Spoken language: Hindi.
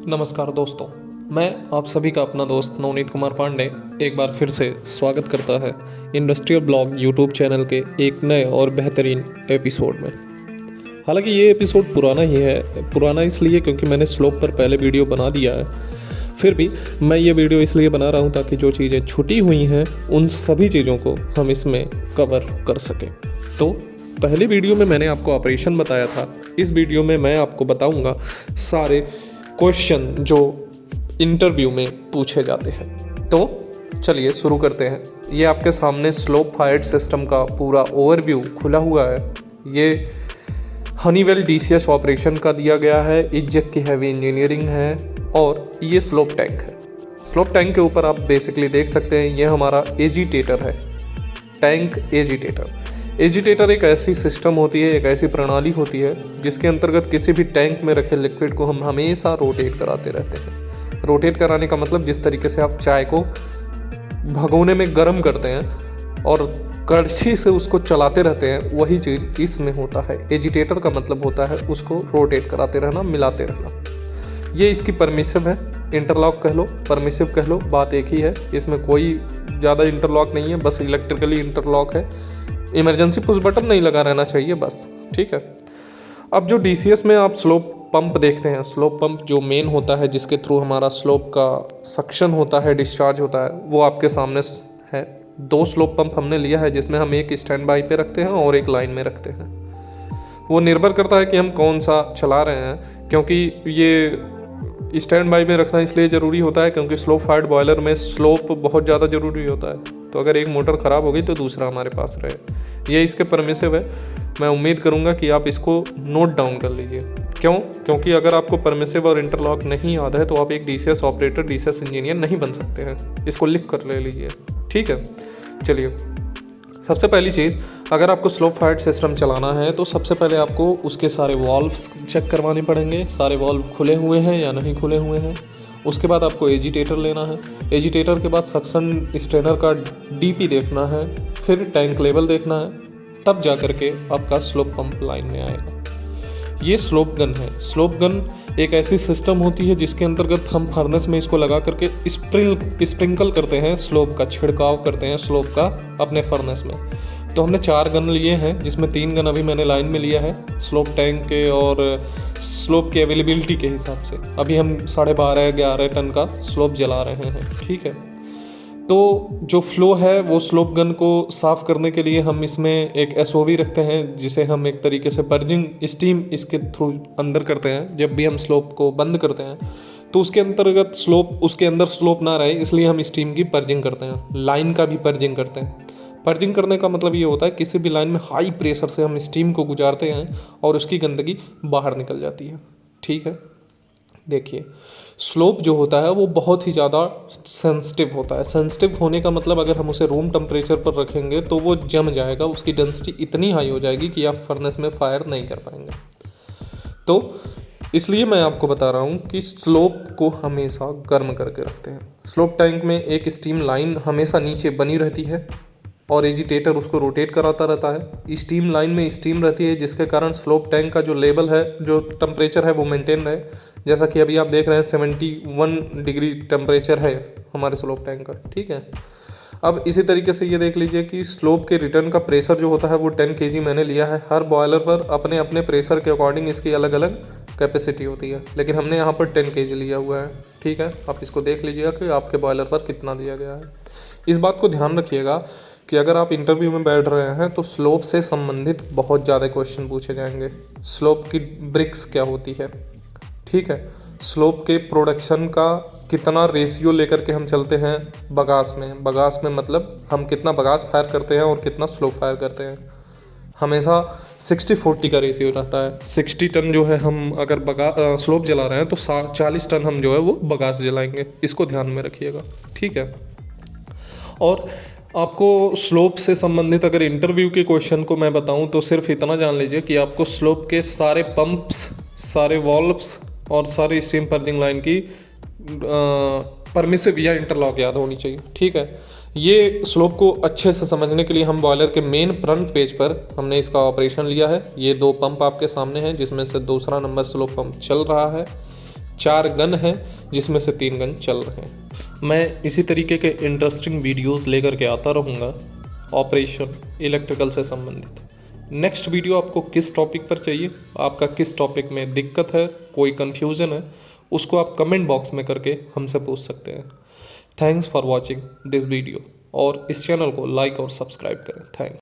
नमस्कार दोस्तों, मैं आप सभी का अपना दोस्त नवनीत कुमार पांडे एक बार फिर से स्वागत करता है इंडस्ट्रियल ब्लॉग यूट्यूब चैनल के एक नए और बेहतरीन एपिसोड में। हालांकि ये एपिसोड पुराना ही है, पुराना इसलिए क्योंकि मैंने स्लोप पर पहले वीडियो बना दिया है। फिर भी मैं ये वीडियो इसलिए बना रहा हूँ ताकि जो चीज़ें छुटी हुई हैं उन सभी चीज़ों को हम इसमें कवर कर सकें। तो पहले वीडियो में मैंने आपको ऑपरेशन बताया था, इस वीडियो में मैं आपको बताऊंगा सारे क्वेश्चन जो इंटरव्यू में पूछे जाते हैं। तो चलिए शुरू करते हैं। ये आपके सामने स्लोप फायर्ड सिस्टम का पूरा ओवरव्यू खुला हुआ है। ये हनीवेल DCS ऑपरेशन का दिया गया है, इज्जत की हैवी इंजीनियरिंग है और ये स्लोप टैंक है। स्लोप टैंक के ऊपर आप बेसिकली देख सकते हैं ये हमारा एजिटेटर है, टैंक एजिटेटर। एजिटेटर एक ऐसी सिस्टम होती है, एक ऐसी प्रणाली होती है जिसके अंतर्गत किसी भी टैंक में रखे लिक्विड को हम हमेशा रोटेट कराते रहते हैं। रोटेट कराने का मतलब जिस तरीके से आप चाय को भगोने में गर्म करते हैं और कड़छी से उसको चलाते रहते हैं, वही चीज़ इसमें होता है। एजिटेटर का मतलब होता है उसको रोटेट कराते रहना, मिलाते रहना। ये इसकी परमिसिव है, इंटरलॉक कह लो, परमिसिव कह लो, बात एक ही है। इसमें कोई ज़्यादा इंटरलॉक नहीं है, बस इलेक्ट्रिकली इंटरलॉक है। इमरजेंसी पुश बटन नहीं लगा रहना चाहिए बस, ठीक है। अब जो DCS में आप स्लोप पंप देखते हैं, स्लोप पंप जो मेन होता है जिसके थ्रू हमारा स्लोप का सक्शन होता है, डिस्चार्ज होता है, वो आपके सामने है। 2 स्लोप पंप हमने लिया है जिसमें हम एक स्टैंड बाई पे रखते हैं और एक लाइन में रखते हैं। वो निर्भर करता है कि हम कौन सा चला रहे हैं, क्योंकि ये स्टैंड बाई में रखना इसलिए ज़रूरी होता है क्योंकि स्लोप फायर्ड बॉयलर में स्लोप बहुत ज़्यादा ज़रूरी होता है। तो अगर एक मोटर ख़राब हो गई तो दूसरा हमारे पास रहे। ये इसके परमिसिव है। मैं उम्मीद करूंगा कि आप इसको नोट डाउन कर लीजिए। क्यों? क्योंकि अगर आपको परमिसिव और इंटरलॉक नहीं याद है तो आप एक DCS ऑपरेटर, DCS इंजीनियर नहीं बन सकते हैं। इसको लिख कर ले लीजिए, ठीक है। चलिए, सबसे पहली चीज़, अगर आपको स्लोप फायर्ड सिस्टम चलाना है तो सबसे पहले आपको उसके सारे वाल्व्स चेक करवाने पड़ेंगे, सारे वाल्व खुले हुए हैं या नहीं खुले हुए हैं। उसके बाद आपको एजिटेटर लेना है। एजिटेटर के बाद सक्शन स्ट्रेनर का DP देखना है, फिर टैंक लेवल देखना है, तब जा कर के आपका स्लोप पंप लाइन में आएगा। ये स्लोप गन है। स्लोप गन एक ऐसी सिस्टम होती है जिसके अंतर्गत हम फर्नेस में इसको लगा करके स्प्रिंकल करते हैं, स्लोप का छिड़काव करते हैं स्लोप का अपने फर्नेस में। तो हमने 4 गन लिए हैं जिसमें 3 गन अभी मैंने लाइन में लिया है स्लोप टैंक के और स्लोप की अवेलेबिलिटी के हिसाब से। अभी हम 12.5-11 टन का स्लोप जला रहे हैं, ठीक है। तो जो फ्लो है वो स्लोप गन को साफ़ करने के लिए हम इसमें एक SOV रखते हैं जिसे हम एक तरीके से पर्जिंग स्टीम इसके थ्रू अंदर करते हैं। जब भी हम स्लोप को बंद करते हैं तो उसके अंतर्गत उसके अंदर स्लोप ना रहे, इसलिए हम स्टीम की पर्जिंग करते हैं। लाइन का भी पर्जिंग करते हैं। पर्जिंग करने का मतलब ये होता है किसी भी लाइन में हाई प्रेशर से हम स्टीम को गुजारते हैं और उसकी गंदगी बाहर निकल जाती है, ठीक है। देखिए, स्लोप जो होता है वो बहुत ही ज़्यादा सेंसिटिव होता है। सेंसिटिव होने का मतलब अगर हम उसे रूम टेम्परेचर पर रखेंगे तो वो जम जाएगा, उसकी डेंसिटी इतनी हाई हो जाएगी कि आप फर्नेस में फायर नहीं कर पाएंगे। तो इसलिए मैं आपको बता रहा हूँ कि स्लोप को हमेशा गर्म करके रखते हैं। स्लोप टैंक में एक स्टीम लाइन हमेशा नीचे बनी रहती है और एजिटेटर उसको रोटेट कराता रहता है। स्टीम लाइन में स्टीम रहती है जिसके कारण स्लोप टैंक का जो लेवल है, जो टेम्परेचर है वो मेंटेन रहे। जैसा कि अभी आप देख रहे हैं 71 डिग्री टेम्परेचर है हमारे स्लोप टैंक का, ठीक है। अब इसी तरीके से ये देख लीजिए कि स्लोप के रिटर्न का प्रेशर जो होता है वो 10 kg मैंने लिया है। हर बॉयलर पर अपने अपने प्रेशर के अकॉर्डिंग इसकी अलग अलग कैपेसिटी होती है, लेकिन हमने यहाँ पर 10 kg लिया हुआ है, ठीक है। आप इसको देख लीजिएगा कि आपके बॉयलर पर कितना दिया गया है। इस बात को ध्यान रखिएगा कि अगर आप इंटरव्यू में बैठ रहे हैं तो स्लोप से संबंधित बहुत ज़्यादा क्वेश्चन पूछे जाएंगे। स्लोप की ब्रिक्स क्या होती है, ठीक है। स्लोप के प्रोडक्शन का कितना रेशियो लेकर के हम चलते हैं बगास में। बगास में मतलब हम कितना बगास फायर करते हैं और कितना स्लोप फायर करते हैं। हमेशा 60-40 का रेशियो रहता है। 60 टन जो है हम अगर स्लोप जला रहे हैं तो 40 टन हम जो है वो बगास जलाएंगे। इसको ध्यान में रखिएगा, ठीक है। और आपको स्लोप से संबंधित अगर इंटरव्यू के क्वेश्चन को मैं बताऊं तो सिर्फ इतना जान लीजिए कि आपको स्लोप के सारे पंप्स, सारे वॉल्व्स और सारी स्टीम पर्जिंग लाइन की परमिसिव या इंटरलॉक याद होनी चाहिए, ठीक है। ये स्लोप को अच्छे से समझने के लिए हम बॉयलर के मेन फ्रंट पेज पर हमने इसका ऑपरेशन लिया है। ये 2 पंप आपके सामने हैं जिसमें से दूसरा नंबर स्लोप पंप चल रहा है। 4 गन हैं जिसमें से 3 गन चल रहे हैं। मैं इसी तरीके के इंटरेस्टिंग वीडियोस लेकर के आता रहूँगा ऑपरेशन इलेक्ट्रिकल से संबंधित। नेक्स्ट वीडियो आपको किस टॉपिक पर चाहिए, आपका किस टॉपिक में दिक्कत है, कोई कन्फ्यूज़न है, उसको आप कमेंट बॉक्स में करके हमसे पूछ सकते हैं। Thanks for watching this video और इस चैनल को लाइक और सब्सक्राइब करें। थैंक्स।